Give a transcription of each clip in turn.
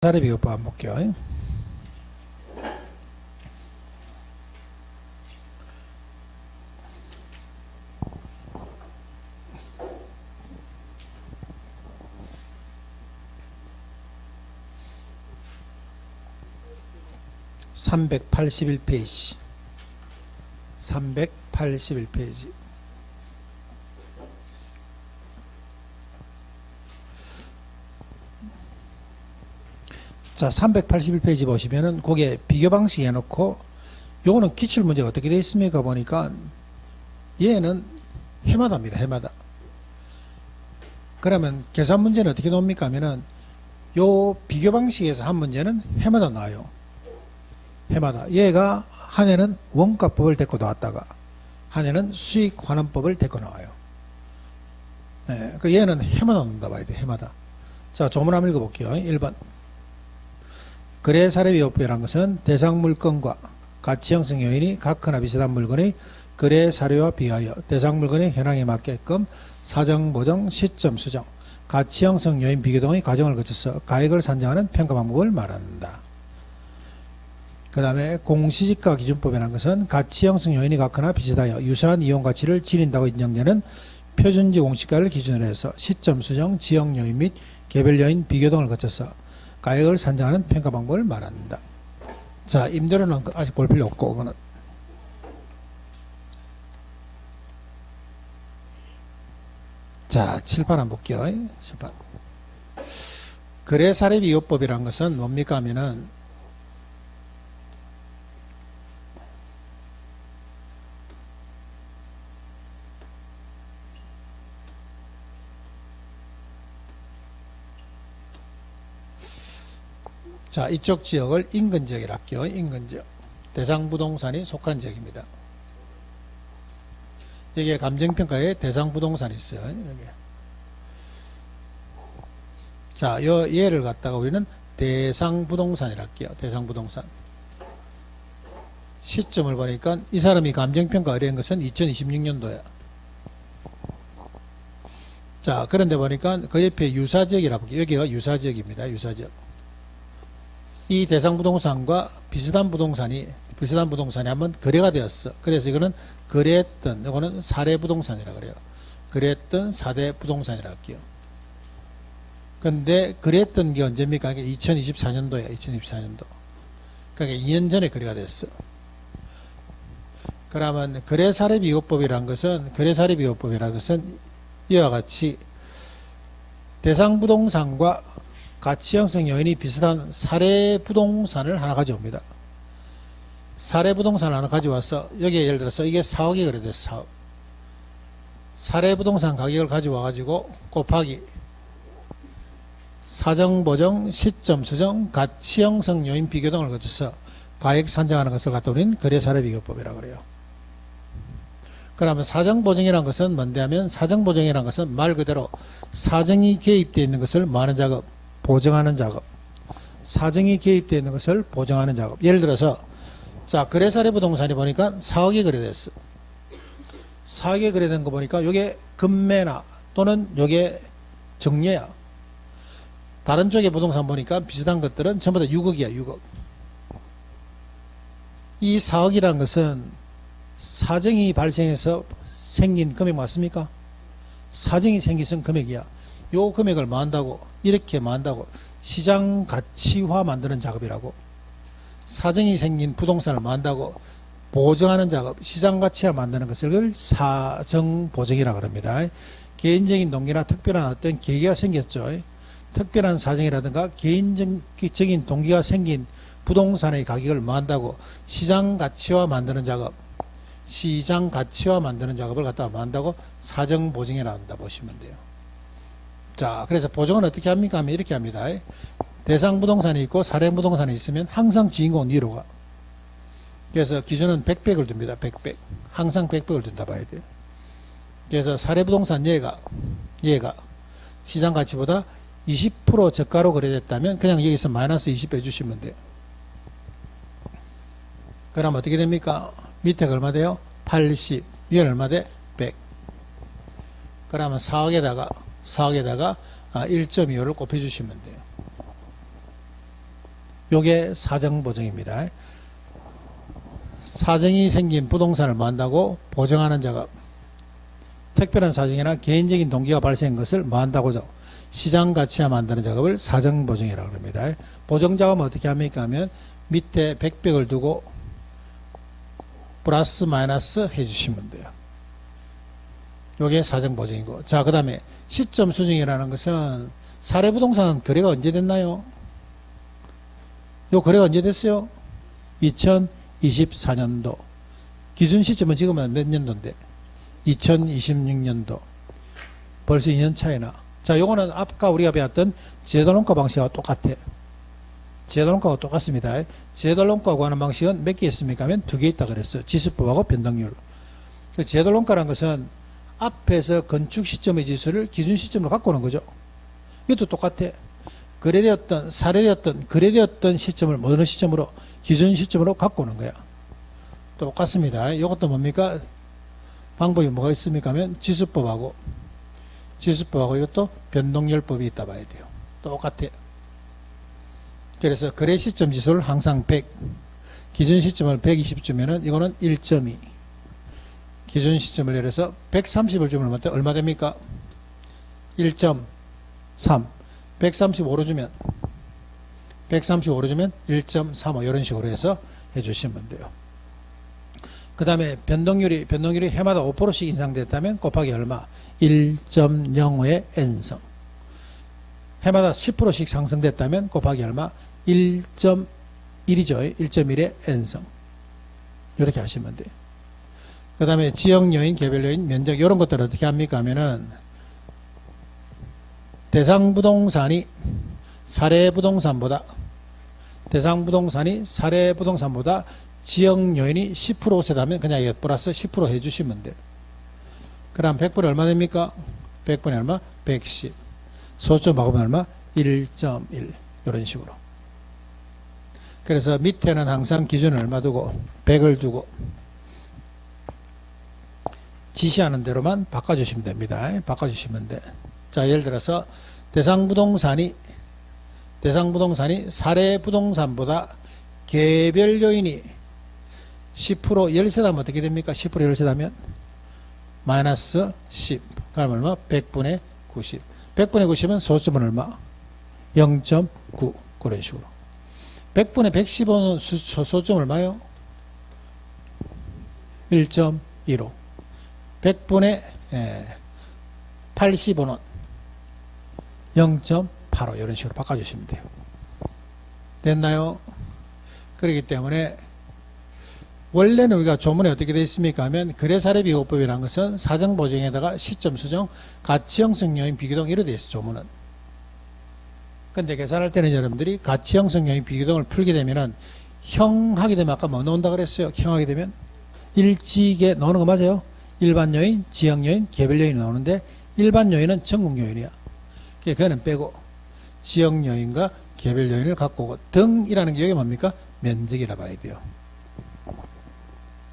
자리 비교법 한번 볼게요. (381페이지) 381페이지. 자, 381페이지 보시면은 그게 비교 방식 해놓고 요거는 기출 문제가 어떻게 되어 있습니까? 보니까 얘는 해마다입니다. 해마다. 그러면 계산 문제는 어떻게 나옵니까? 하면은 요 비교 방식에서 한 문제는 해마다 나와요. 해마다. 얘가 한 해는 원가법을 데리고 나왔다가 한 해는 수익환원법을 데리고 나와요. 예, 그 얘는 해마다 나온다 봐야 돼. 해마다. 자, 조문 한번 읽어볼게요. 1번. 거래사료비법이라는 것은 대상 물건과 가치 형성 요인이 같거나 비슷한 물건의 거래 사료와 비하여 대상 물건의 현황에 맞게끔 사정, 보정, 시점 수정, 가치 형성 요인 비교 등의 과정을 거쳐서 가액을 산정하는 평가 방법을 말한다. 그 다음에 공시지가 기준법이라는 것은 가치 형성 요인이 같거나 비슷하여 유사한 이용 가치를 지닌다고 인정되는 표준지 공시가를 기준으로 해서 시점 수정, 지역 요인 및 개별 요인 비교 등을 거쳐서 가액을 산정하는 평가 방법을 말한다. 자, 임대료는 아직 볼 필요 없고, 그거는. 자, 7번 한번 볼게요. 7번. 거래사례비교법이라는 것은 뭡니까 하면은, 자, 이쪽 지역을 인근지역이라 할게요. 인근지역. 대상 부동산이 속한 지역입니다. 여기에 감정평가에 대상 부동산이 있어요. 여기. 자, 얘를 갖다가 우리는 대상 부동산이라 할게요. 대상 부동산. 시점을 보니까 이 사람이 감정평가 의뢰한 것은 2026년도야. 자, 그런데 보니까 그 옆에 유사지역이라고 할게요. 여기가 유사지역입니다. 유사지역. 이 대상 부동산과 비슷한 부동산이 한번 거래가 되었어. 그래서 이거는 거래했던, 이거는 사례 부동산이라 그래요. 거래했던 사대 부동산이라 할게요. 근데 거래했던 게 언제입니까? 2024년도야. 2024년도. 그러니까 2년 전에 거래가 됐어. 그러면 거래사례비교법이라는 것은 이와 같이 대상 부동산과 가치 형성 요인이 비슷한 사례 부동산을 하나 가져옵니다. 사례 부동산을 하나 가져와서 여기에 예를 들어서 이게 4억이 거래됐어. 4억. 사례 부동산 가격을 가져와 가지고 곱하기 사정, 보정, 시점 수정, 가치 형성 요인 비교 등을 거쳐서 가액 산정하는 것을 갖다 우리는 거래사례비교법이라고 그래요. 그러면 사정보정이라는 것은 뭔데 하면 사정보정이라는 것은 말 그대로 사정이 개입되어 있는 것을 뭐 하는 작업? 보정하는 작업. 사정이 개입되어 있는 것을 보정하는 작업. 예를 들어서 자, 거래사례 부동산이 보니까 4억이 거래됐어. 4억이 거래된 거 보니까 이게 금매나 또는 이게 정례야. 다른 쪽의 부동산 보니까 비슷한 것들은 전부 다 6억이야. 6억. 이 4억이라는 것은 사정이 발생해서 생긴 금액 맞습니까? 사정이 생기선 금액이야. 요 금액을 뭐 한다고? 이렇게 뭐 한다고? 시장 가치화 만드는 작업이라고. 사정이 생긴 부동산을 뭐 한다고? 보정하는 작업, 시장 가치화 만드는 것을 사정 보정이라고 합니다. 개인적인 동기나 특별한 어떤 계기가 생겼죠. 특별한 사정이라든가 개인적인 동기가 생긴 부동산의 가격을 뭐 한다고? 시장 가치화 만드는 작업. 시장 가치화 만드는 작업을 갖다가 뭐 한다고? 사정 보정이라 한다 보시면 돼요. 자, 그래서 보정은 어떻게 합니까? 하면 이렇게 합니다. 대상 부동산이 있고 사례 부동산이 있으면 항상 주인공은 위로 가. 그래서 기준은 100백을 둡니다. 100백. 항상 100백을 둔다 봐야 돼요. 그래서 사례 부동산 얘가 시장 가치보다 20% 저가로 거래됐다면 그냥 여기서 마이너스 20 해주시면 돼요. 그럼 어떻게 됩니까? 밑에가 얼마 돼요? 80. 위에는 얼마 돼? 100. 그러면 4억에다가 1.25를 곱해주시면 돼요. 요게 사정보정입니다. 사정이 생긴 부동산을 뭐 한다고? 보정하는 작업. 특별한 사정이나 개인적인 동기가 발생한 것을 뭐 한다고죠? 시장 가치화 만드는 작업을 사정보정이라고 합니다. 보정 작업은 어떻게 합니까 하면 밑에 백백을 두고 플러스 마이너스 해주시면 돼요. 요게 사정보정이고. 자, 그 다음에 시점 수정이라는 것은 사례부동산 거래가 언제 됐나요? 요 거래가 언제 됐어요? 2024년도. 기준 시점은 지금은 몇 년도인데? 2026년도. 벌써 2년 차이나. 자, 요거는 아까 우리가 배웠던 제도론가 방식과 똑같아. 제도론가와 똑같습니다. 제도론가 구하는 방식은 몇 개 있습니까? 하면 2개 있다 그랬어요. 지수법하고 변동률. 제도론가라는 것은 앞에서 건축 시점의 지수를 기준 시점으로 갖고 오는 거죠. 이것도 똑같아. 거래되었던, 사례되었던, 거래되었던 시점을 어느 시점으로? 기준 시점으로 갖고 오는 거야. 똑같습니다. 이것도 뭡니까? 방법이 뭐가 있습니까? 하면 지수법하고 이것도 변동률법이 있다 봐야 돼요. 똑같아. 그래서 거래 시점 지수를 항상 100, 기준 시점을 120 주면은 이거는 1.2. 기준 시점을 예를 들어서 130을 주면 얼마 됩니까? 1.3. 135로 주면 1.35 이런 식으로 해서 해주시면 돼요. 그 다음에 변동률이 해마다 5%씩 인상됐다면 곱하기 얼마? 1.05의 n성. 해마다 10%씩 상승됐다면 곱하기 얼마? 1.1이죠. 1.1의 n성. 이렇게 하시면 돼요. 그 다음에 지역 요인, 개별 요인, 면적 이런 것들을 어떻게 합니까 하면은 대상 부동산이 사례 부동산보다 지역 요인이 10% 세다면 그냥 이게 플러스 10% 해주시면 돼요. 그럼 100분에 얼마 됩니까? 100분에 얼마? 110. 소점 바꾸면 얼마? 1.1. 이런 식으로. 그래서 밑에는 항상 기준을 얼마 두고 100을 두고 지시하는 대로만 바꿔주시면 됩니다. 바꿔주시면 돼. 자, 예를 들어서 대상 부동산이 사례 부동산보다 개별 요인이 10% 열세다면 어떻게 됩니까? 10% 열세다면 마이너스 10. 그럼 얼마? 100분의 90. 100분의 90은 소점은 얼마? 0.9. 그런 식으로. 100분의 110은 소점 얼마요? 1.15. 100분의 85는 0.85 이런 식으로 바꿔주시면 돼요. 됐나요? 그렇기 때문에 원래는 우리가 조문에 어떻게 되어 있습니까 하면 거래사례비교법이라는 것은 사정보정에다가 시점 수정, 가치형성 요인 비교동 이렇게 되어 있어요. 조문은. 근데 계산할 때는 여러분들이 가치형성 요인 비교동을 풀게 되면은 형 하게 되면 아까 뭐 나온다 그랬어요? 형 하게 되면 일지계 나오는 거 맞아요? 일반 요인, 지역 요인, 개별 요인이 나오는데 일반 요인은 전국 요인이야. 그거는 빼고 지역 요인과 개별 요인을 갖고 오고 등이라는 게 여기 뭡니까? 면적이라 봐야 돼요.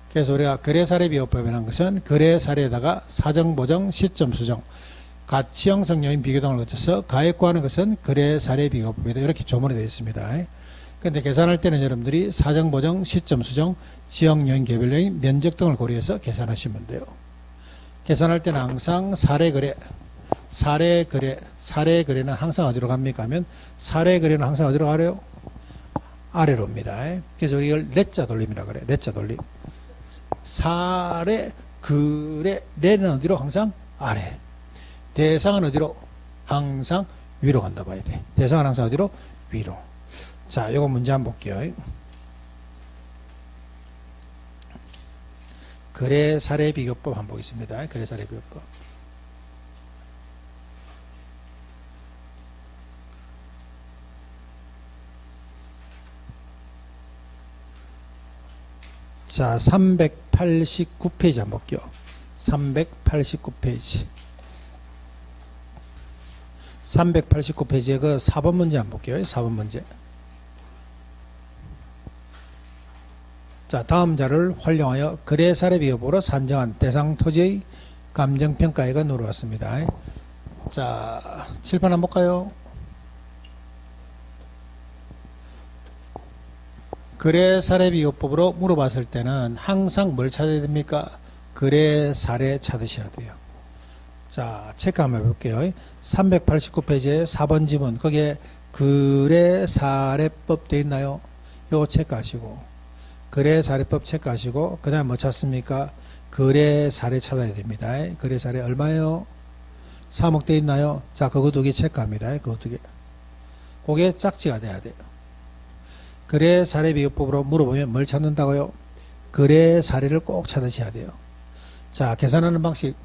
그래서 우리가 거래사례비교법이라는 것은 거래사례에다가 사정보정, 시점 수정, 가치형성 요인 비교등을 거쳐서 가액구하는 것은 거래사례비교법이다. 이렇게 조문이 되어 있습니다. 근데 계산할 때는 여러분들이 사정보정, 시점 수정, 지역 요인, 개별 요인, 면적 등을 고려해서 계산하시면 돼요. 계산할 때는 항상 사례거래는 항상 어디로 갑니까 하면 사례거래는 항상 어디로 가래요? 아래로 옵니다. 그래서 이걸 넷자 돌림이라 그래. 넷자 돌림. 사례, 거래, 레는 어디로? 항상 아래. 대상은 어디로? 항상 위로 간다 봐야 돼. 대상은 항상 어디로? 위로. 자, 요거 문제 한번 볼게요. 거래사례비교법 한번 보겠습니다. 거래사례비교법. 자, 389페이지 한번 볼게요. 389페이지. 389페이지에 그 4번 문제 한번 볼게요. 4번 문제. 자, 다음 자를 활용하여 거래사례비교법으로 산정한 대상 토지의 감정평가액은 누르었습니다. 자, 칠판 한번 볼까요? 거래 사례 비교법으로 물어봤을 때는 항상 뭘 찾아야 됩니까? 거래 사례 찾으셔야 돼요. 자, 체크 한번 해볼게요. 389페이지에 4번 지문, 거기에 거래 사례법 돼 있나요? 요거 체크하시고, 거래 사례법 체크하시고, 그 다음에 뭐 찾습니까? 거래 사례 찾아야 됩니다. 거래 사례 얼마예요? 3억 돼 있나요? 자, 그거 두 개 체크합니다. 그거 두 개. 그게 짝지가 돼야 돼요. 거래 사례 비교법으로 물어보면 뭘 찾는다고요? 거래 사례를 꼭 찾으셔야 돼요. 자, 계산하는 방식.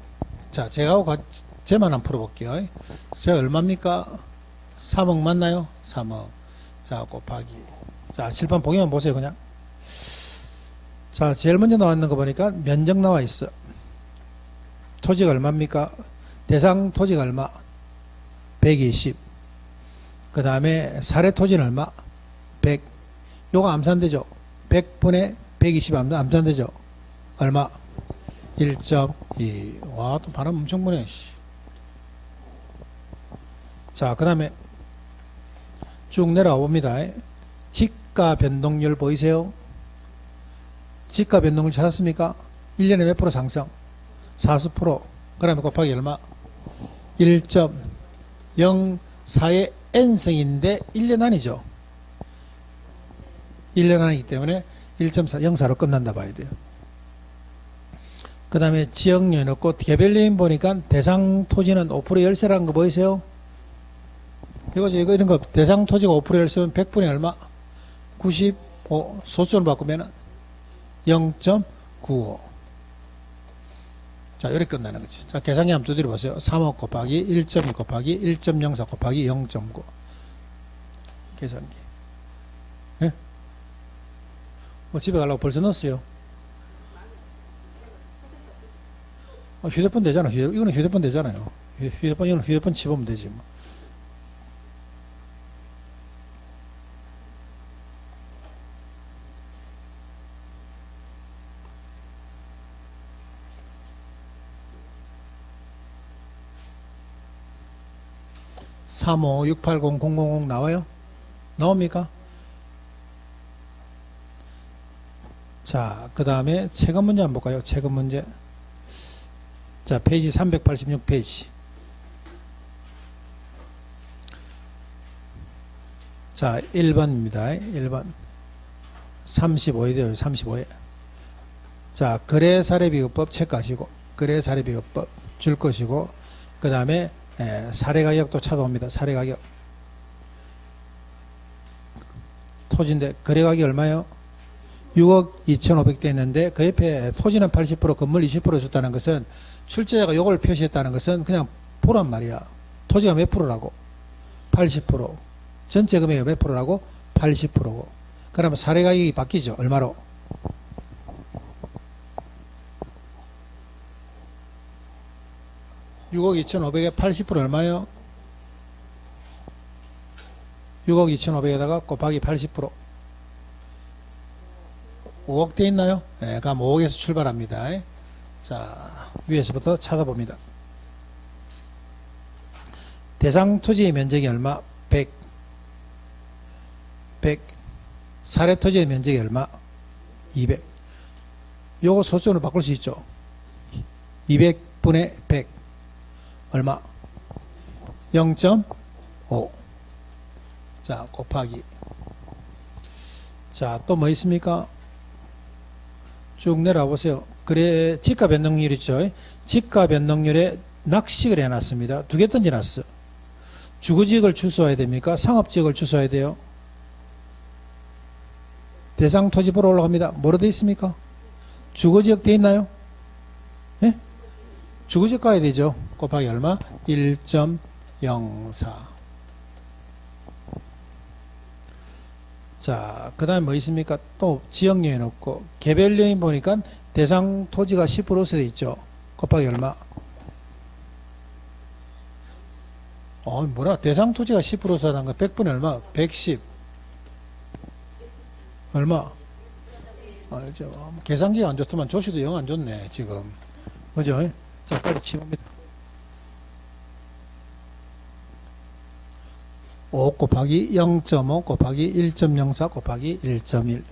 자, 제만 한번 풀어볼게요. 제가 얼마입니까? 3억 맞나요? 3억. 자, 곱하기. 자, 칠판 보기만 보세요, 그냥. 자, 제일 먼저 나왔는 거 보니까 면적 나와 있어. 토지가 얼마입니까? 대상 토지가 얼마? 120. 그 다음에 사례 토지는 얼마? 100. 요거 암산되죠? 100분의 120 암산되죠? 얼마? 1.2. 와, 또 바람 엄청 부네. 자, 그 다음에 쭉 내려와 봅니다. 지가 변동률 보이세요? 지가 변동률 찾았습니까? 1년에 몇 프로 상승? 40%. 그 다음에 곱하기 얼마? 1.04의 N승인데 1년 아니죠? 1년 아니기 때문에 1.04로 끝난다 봐야 돼요. 그 다음에 지역료에 넣고 개별요인 보니까 대상 토지는 5% 열세라는 거 보이세요? 이거죠. 이런 거 대상 토지가 5% 열세면 100분의 얼마? 95. 소수로 바꾸면 0.95. 자, 이렇게 끝나는 거지. 자, 계산기 한번 두드려 보세요. 3억 곱하기 1.2 곱하기 1.04 곱하기 0.9. 계산기. 예? 뭐 집에 가려고 벌써 넣었어요. 휴대폰 되잖아. 이거는 휴대폰 되잖아요. 이거는 휴대폰 집으면 되지. 뭐. (35680000) 나와요? 나옵니까? 자, 그 다음에 체감 문제 한번 볼까요? 체감 문제. 자, 페이지 386페이지. 자, 1번입니다. 1번. 35에 돼요. 35에. 자, 거래사례비교법 체크하시고, 거래사례비교법 줄 것이고, 그 다음에 사례가격도 찾아옵니다. 사례가격. 토지인데, 거래가격이 얼마요? 6억 2,500 됐는데, 그 옆에 토지는 80%, 건물 20% 줬다는 것은, 출제자가 요걸 표시했다는 것은 그냥 보란 말이야. 토지가 몇 프로라고? 80%. 전체 금액이 몇 프로라고? 80%고. 그러면 사례가격이 바뀌죠. 얼마로? (6억 2,500에) 80% 얼마요? 6억 2,500에다가 곱하기 80%. 5억 돼 있나요? 네, 그럼 5억에서 출발합니다. 자, 위에서부터 찾아봅니다. 대상 토지의 면적이 얼마? 100. 사례 토지의 면적이 얼마? 200. 요거 소수로 바꿀 수 있죠. 200분의 100. 얼마? 0.5. 자, 곱하기. 자, 또 뭐 있습니까? 쭉 내려와 보세요. 그래, 지가 변동률 있죠. 지가 변동률에 낚식을 해놨습니다. 두 개 던져놨어. 주거지역을 주소해야 됩니까? 상업지역을 주소해야 돼요? 대상 토지 보러 올라갑니다. 뭐로 되어 있습니까? 주거지역 되어 있나요? 예? 주거지역 가야 되죠. 곱하기 얼마? 1.04. 자, 그 다음에 뭐 있습니까? 또 지역요인 없고, 개별요인 보니까 대상 토지가 10% 되어 있죠. 곱하기 얼마? 뭐라? 대상 토지가 10%라는 거 100분의 얼마? 110. 얼마? 알죠. 계산기가 안 좋더만 조시도 영 안 좋네, 지금. 그죠? 자, 빨리 치웁니다. 5 곱하기 0.5 곱하기 1.04 곱하기 1.1.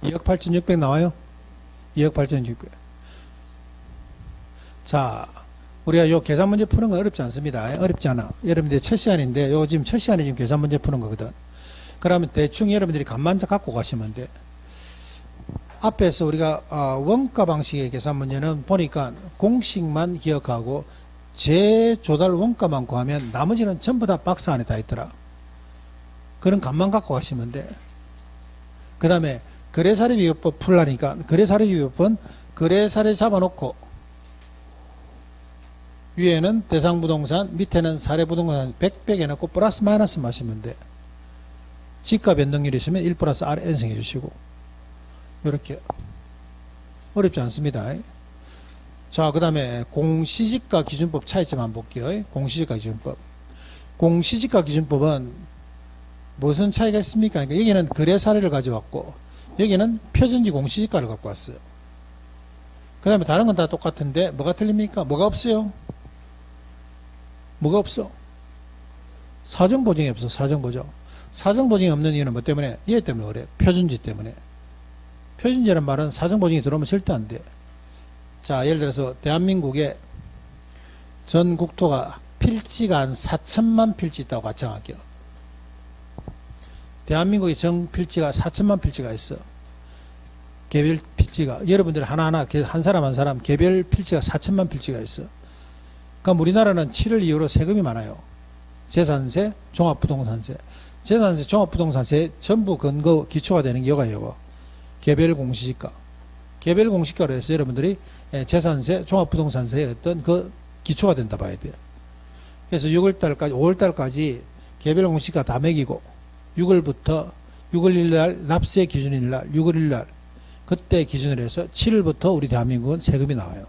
2억 8,600 나와요? 2억 8,600. 자, 우리가 요 계산 문제 푸는 건 어렵지 않습니다. 어렵지 않아. 여러분들 첫 시간인데, 요 지금 첫 시간에 지금 계산 문제 푸는 거거든. 그러면 대충 여러분들이 감만 갖고 가시면 돼. 앞에서 우리가 원가 방식의 계산 문제는 보니까 공식만 기억하고 재조달 원가만 구하면 나머지는 전부 다 박스 안에 다 있더라. 그런 감만 갖고 가시면 돼. 그 다음에 거래사례비교법 풀라니까 거래사례비교법은 거래사례 잡아놓고 위에는 대상부동산 밑에는 사례부동산 100 해놓고 플러스 마이너스 마시면 돼. 지가 변동률이 있으면 1 플러스 R N승 해주시고 이렇게 어렵지 않습니다. 자, 그 다음에 공시지가 기준법 차이점 한번 볼게요. 공시지가 기준법. 공시지가 기준법은 무슨 차이가 있습니까? 그러니까 여기는 거래 사례를 가져왔고 여기는 표준지 공시지가를 갖고 왔어요. 그 다음에 다른 건 다 똑같은데 뭐가 틀립니까? 뭐가 없어요? 뭐가 없어? 사정보증이 없어. 사정보증. 사정보증이 없는 이유는 뭐 때문에? 얘 때문에 그래. 표준지 때문에. 표준지라는 말은 사정보증이 들어오면 절대 안 돼. 자, 예를 들어서 대한민국에 전 국토가 필지가 한 4천만 필지 있다고 가정할게요. 대한민국의 정 필지가 4천만 필지가 있어. 개별 필지가 여러분들 하나하나 한 사람 한 사람 개별 필지가 4천만 필지가 있어. 그럼 우리나라는 7월 이후로 세금이 많아요. 재산세, 종합부동산세. 재산세, 종합부동산세 전부 근거 기초가 되는 게 이거 개별 공시지가. 개별 공시가로 해서 여러분들이 재산세, 종합부동산세의 어떤 그 기초가 된다 봐야 돼요. 그래서 6월달까지, 5월달까지 개별 공시가 다 매기고 6월부터 6월 1일 납세 기준일 날, 6월 1일 날 그때 기준으로 해서 7월부터 우리 대한민국은 세금이 나와요.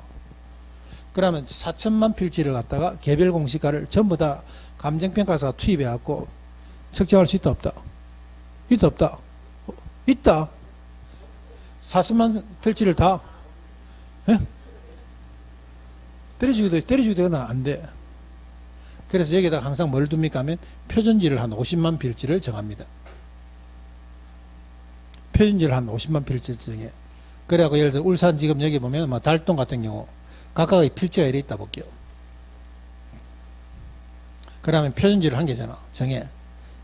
그러면 4천만 필지를 갖다가 개별 공시가를 전부 다 감정평가사가 투입해갖고 측정할 수 있다 없다? 있다 없다? 있다. 4천만 필지를 다 때려주기도 되거나 안 돼. 그래서 여기다가 항상 뭘 둡니까 하면 표준지를 한 50만 필지를 정합니다. 표준지를 한 50만 필지를 정해. 그래갖고 예를 들어 울산 지금 여기 보면 뭐 달동 같은 경우 각각의 필지가 이래 있다 볼게요. 그러면 표준지를 한 개잖아. 정해.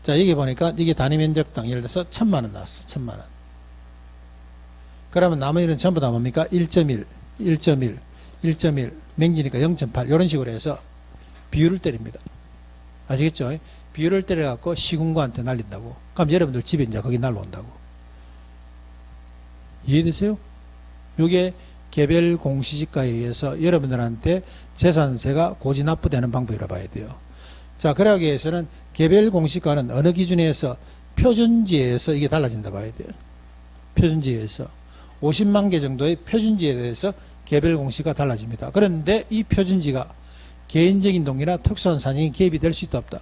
자, 여기 보니까 이게 단위 면적당 예를 들어서 1,000만원 나왔어. 1,000만원. 그러면 나머지는 전부 다 뭡니까? 1.1, 1.1, 1.1, 맹지니까 0.8 이런 식으로 해서 비율을 때립니다. 아시겠죠? 비율을 때려갖고 시군구한테 날린다고. 그럼 여러분들 집에 이제 거기 날라온다고. 이해되세요? 이게 개별 공시지가에 의해서 여러분들한테 재산세가 고지 납부되는 방법이라 봐야 돼요. 자, 그러기 위해서는 개별 공시가는 어느 기준에서 표준지에서 이게 달라진다 봐야 돼요. 표준지에서 50만 개 정도의 표준지에 대해서 개별 공시가 달라집니다. 그런데 이 표준지가 개인적인 동기나 특수한 사정이 개입이 될 수 있다 없다?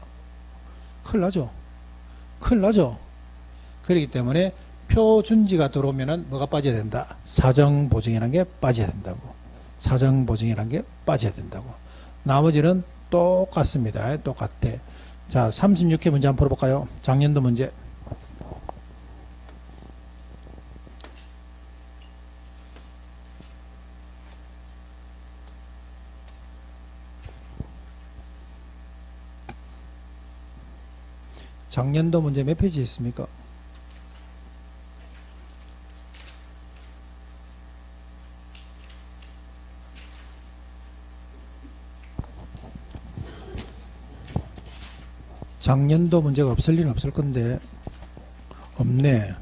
큰일 나죠. 큰일 나죠. 그렇기 때문에 표준지가 들어오면은 뭐가 빠져야 된다? 사정보증이라는 게 빠져야 된다고. 사정보증이라는 게 빠져야 된다고. 나머지는 똑같습니다. 똑같아. 자, 36회 문제 한번 풀어볼까요? 작년도 문제. 작년도 문제 몇 페이지 있습니까? 작년도 문제가 없을 리는 없을 건데 없네.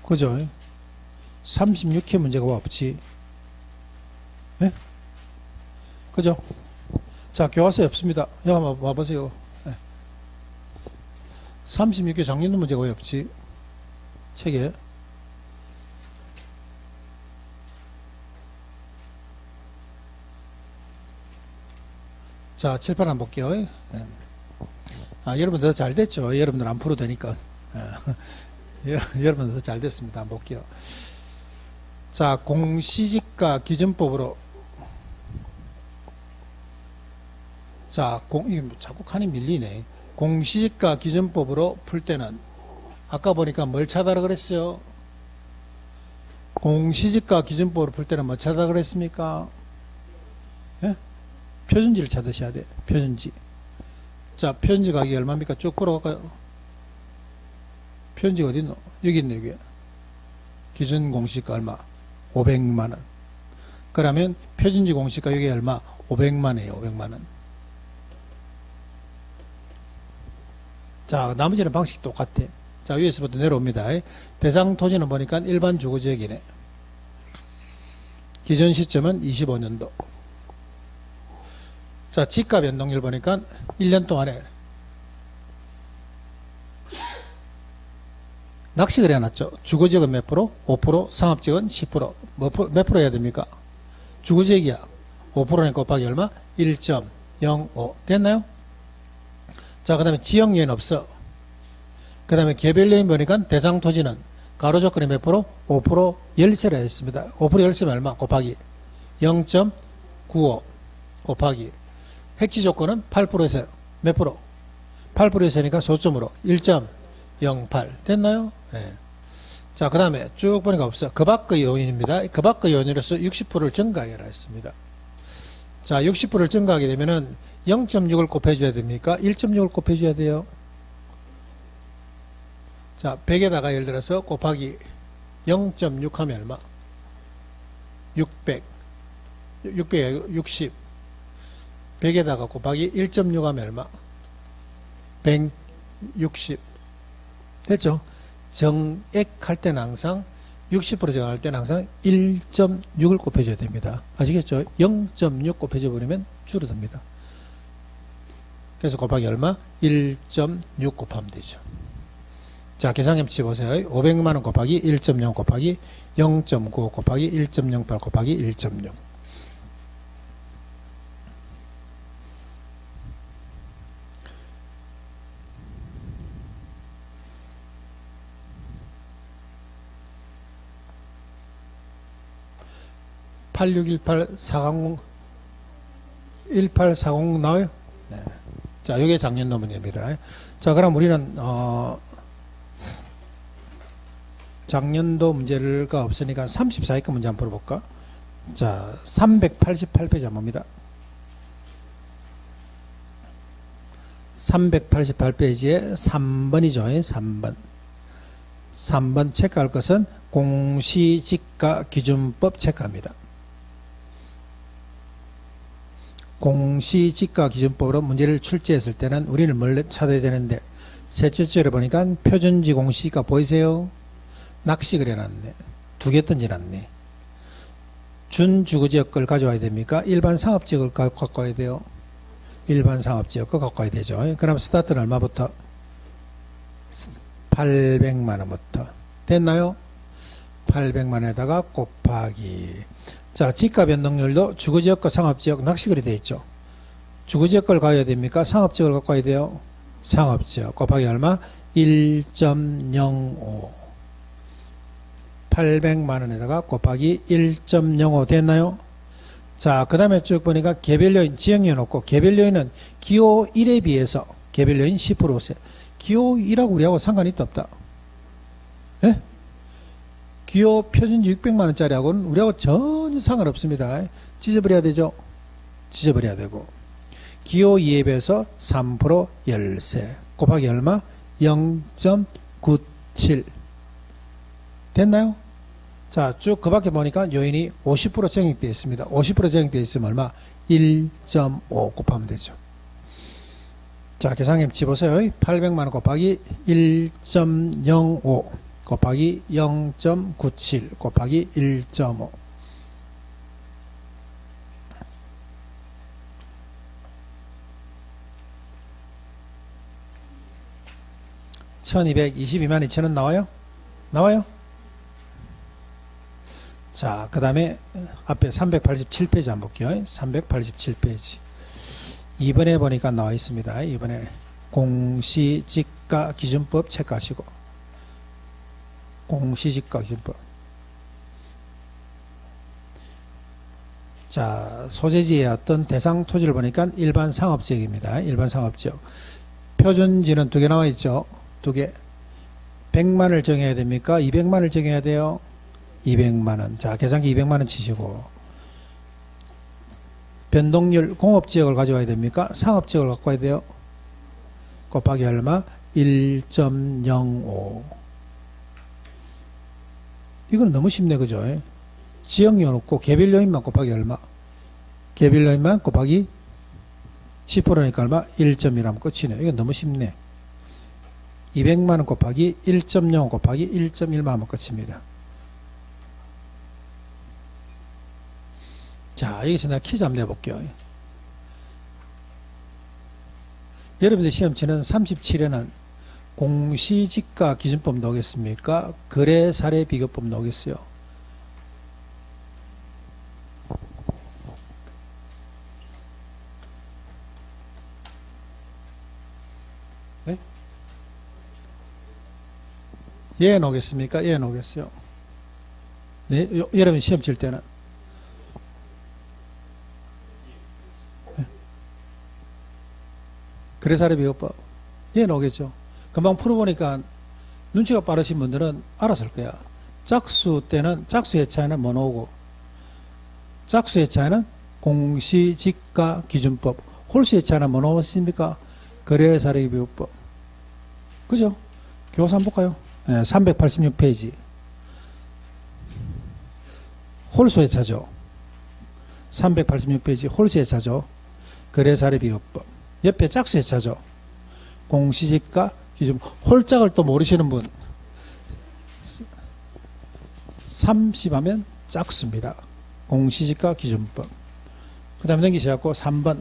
그죠? 36회 문제가 왜 없지? 예? 그죠? 자, 교과서에 없습니다. 여기 한번 와보세요. 36회 작년도 문제가 왜 없지? 책에. 자, 칠판 한번 볼게요. 여러분들 더 잘 됐죠? 여러분들 안 풀어도 되니까. 여러분들 더 잘 됐습니다. 한번 볼게요. 자, 공시지가 기준법으로. 자, 이게 자꾸 칸이 밀리네. 공시지가 기준법으로 풀 때는 아까 보니까 뭘 찾아라 그랬어요? 공시지가 기준법으로 풀 때는 뭐 찾아 그랬습니까? 예? 표준지를 찾으셔야 돼. 표준지. 자, 표준지 가격이 얼마입니까? 쭉 풀어갈까요? 표준지가 어디 있노? 여기 있네, 여기. 기준 공시가 얼마? 500만원. 그러면 표준지 공시가 여기 얼마? 500만원이에요, 500만원. 자, 나머지는 방식 똑같아. 자, 위에서부터 내려옵니다. 대상 토지는 보니까 일반 주거지역이네. 기존 시점은 25년도. 자, 지가 변동률 보니까 1년 동안에 낚식을 해놨죠. 주거지역은 몇 프로? 5%, 상업지역은 10%. 몇 프로 해야 됩니까? 주거지역이야. 5%는 곱하기 얼마? 1.05. 됐나요? 자, 그 다음에 지역요인 없어. 그 다음에 개별요인 보니까 대상 토지는 가로 조건이 몇 프로? 5% 열세라 했습니다. 5% 열세면 얼마? 곱하기 0.95 곱하기 핵지 조건은 8%에서 몇 프로? 8%에서니까 소점으로 1.08 됐나요? 네. 자, 그 다음에 쭉 보니까 없어. 그 밖의 요인입니다. 그 밖의 요인으로서 60%를 증가하라 했습니다. 자, 60%를 증가하게 되면은 0.6을 곱해줘야 됩니까? 1.6을 곱해줘야 돼요. 자, 100에다가 예를 들어서 곱하기 0.6 하면 얼마? 600. 660. 100에다가 곱하기 1.6 하면 얼마? 160. 됐죠? 정액 할 때는 항상 60% 정할 때는 항상 1.6을 곱해줘야 됩니다. 아시겠죠? 0.6 곱해줘 버리면 줄어듭니다. 그래서 곱하기 얼마? 1.6 곱하면 되죠. 자, 계산해치 보세요. 500만원 곱하기 1.0 곱하기 0.95 곱하기 1.08 곱하기 1.6. (8618) 1840 나와요? 네. 자, 이게 작년도 문제입니다. 자, 그럼 우리는 작년도 문제가 없으니까 34위권 문제 한번 풀어볼까? 자, 388페이지 한번 봅니다. 388페이지에 3번이죠. 3번. 3번 체크할 것은 공시지가 기준법 체크합니다. 공시지가 기준법으로 문제를 출제했을 때는 우리는 뭘 찾아야 되는데, 셋째 줄에 보니까 표준지 공시지가 보이세요? 낚식을 해놨네. 두 개 던져놨네. 준주거지역 걸 가져와야 됩니까? 일반 상업지역을 갖고 와야 돼요. 일반 상업지역 걸 갖고 와야 되죠. 그럼 스타트는 얼마부터? 800만원부터. 됐나요? 800만원에다가 곱하기. 자, 지가 변동률도 주거지역과 상업지역 낚시글이 되어 있죠. 주거지역 걸 가야 됩니까? 상업지역을 갖고 와야 돼요. 상업지역 곱하기 얼마? 1.05. 800만원에다가 곱하기 1.05 됐나요? 자, 그 다음에 쭉 보니까 개별요인, 지역요인 없고, 개별요인은 기호 1에 비해서 개별요인 10%세. 기호 1하고 우리하고 상관이 있다 없다? 예? 기호 표준지 600만원짜리하고는 우리하고 전혀 상관없습니다. 찢어버려야 되죠? 찢어버려야 되고. 기호 2에 비해서 3% 열세. 곱하기 얼마? 0.97. 됐나요? 자, 쭉 그 밖에 보니까 요인이 50% 정액되어 있습니다. 50% 정액되어 있으면 얼마? 1.5 곱하면 되죠. 자, 계산해치 보세요. 800만원 곱하기 1.05 곱하기 0.97 곱하기 1.5. (1222만 2천원) 나와요? 나와요? 자, 그 다음에 앞에 387페이지 한번 볼게요. 387페이지. 이번에 보니까 나와 있습니다. 이번에 공시지가 기준법 체크하시고. 공시지가 기준법. 자, 소재지의 어떤 대상 토지를 보니까 일반 상업지역입니다. 일반 상업지역. 표준지는 두 개 나와 있죠. 두 개. 100만을 정해야 됩니까? 200만을 정해야 돼요? 200만원. 자, 계산기 200만원 치시고, 변동률 공업지역을 가져와야 됩니까? 상업지역을 갖고 와야 돼요. 곱하기 얼마? 1.05. 이건 너무 쉽네, 그죠? 지역요 놓고 개별 요인만 곱하기 얼마? 개별 요인만 곱하기 10%니까 얼마? 1.1하면 끝이네. 이건 너무 쉽네. 200만원 곱하기 1.05 곱하기 1.1만 하면 끝입니다. 자, 여기서 내가 퀴즈 한번 내볼게요. 여러분들 시험치는 37에는 공시지가 기준법 나오겠습니까? 거래 사례 비교법 나오겠어요? 네? 예 나오겠습니까? 예 나오겠어요? 네, 여러분 시험 칠 때는 거래사례 비교법 예 나오겠죠. 금방 풀어보니까 눈치가 빠르신 분들은 알았을 거야. 짝수 때는 짝수의 차이는 뭐 나오고, 짝수의 차이는 공시지가 기준법, 홀수의 차이는 뭐 나오겠습니까? 거래사례 비교법. 그죠? 교사 한번 볼까요? 네, 386페이지. 홀수의 차죠. 386페이지 홀수의 차죠. 거래사례 비교법. 옆에 짝수의 차죠. 공시지가 기준. 홀짝을 또 모르시는 분 30하면 짝수입니다. 공시지가 기준법. 그 다음에 넘기셔갖고 3번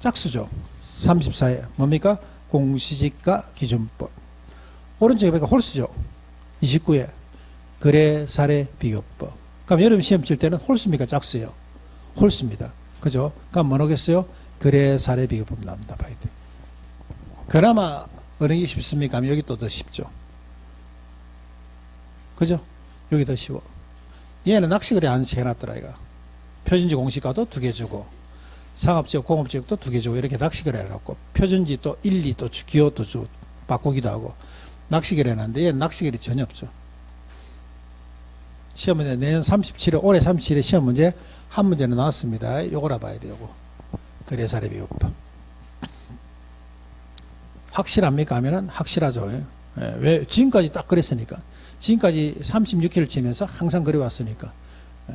짝수죠. 34에 뭡니까? 공시지가 기준법. 오른쪽에 보니까 홀수죠. 29에 거래사례 비교법. 그럼 여러분 시험 칠 때는 홀수입니까? 짝수예요? 홀수입니다. 그죠? 그럼 뭐 나오겠어요? 거래사례 비교법 나옵니다. 봐야 돼. 그나마 어느 게 쉽습니까? 하면 여기 또 더 쉽죠. 그죠? 여기 더 쉬워. 얘는 낚시거래 안 해놨더라, 이가. 표준지 공시가도 2개 주고, 상업지역, 공업지역도 2개 주고, 이렇게 낚시거래 해놨고, 표준지 또 1, 2 또 기호도 주고, 바꾸기도 하고, 낚시거래 해놨는데, 얘는 낚시거래 전혀 없죠. 시험 문제, 내년 37회, 올해 37회 시험 문제, 한 문제는 나왔습니다. 요거라 봐야 돼요, 요거. 거래사례 비교법. 확실합니까? 하면은 확실하죠. 예. 왜? 지금까지 딱 그랬으니까. 지금까지 36회를 치면서 항상 그래왔으니까. 예.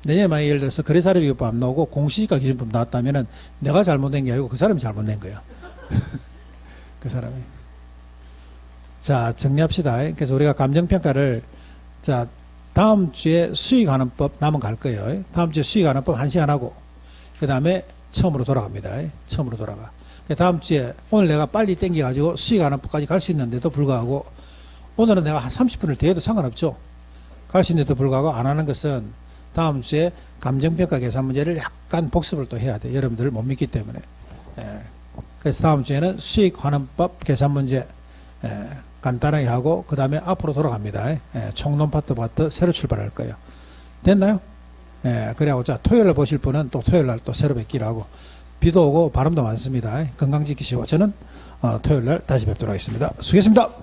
내년에 만약 예를 들어서 거래사례 비교법 안 나오고 공시지가 기준법 나왔다면은 내가 잘못된 게 아니고 그 사람이 잘못된 거야. 그 사람이. 자, 정리합시다. 그래서 우리가 감정평가를, 자, 다음 주에 수익하는 법 남은 갈 거예요. 다음 주에 수익하는 법 1시간 하고, 그 다음에 처음으로 돌아갑니다. 처음으로 돌아가. 다음 주에 오늘 내가 빨리 땡겨가지고 수익하는 법까지 갈 수 있는데도 불구하고, 오늘은 내가 한 30분을 더 해도 상관없죠. 갈 수 있는데도 불구하고 안 하는 것은 다음 주에 감정평가 계산 문제를 약간 복습을 또 해야 돼. 여러분들 못 믿기 때문에. 그래서 다음 주에는 수익환원법 계산 문제 간단하게 하고 그 다음에 앞으로 돌아갑니다. 총론 파트 새로 출발할 거예요. 됐나요? 그래갖고 자, 토요일날 보실 분은 또 토요일날 또 새로 뵙기로 하고, 비도 오고 바람도 많습니다. 건강 지키시고 저는 토요일날 다시 뵙도록 하겠습니다. 수고했습니다.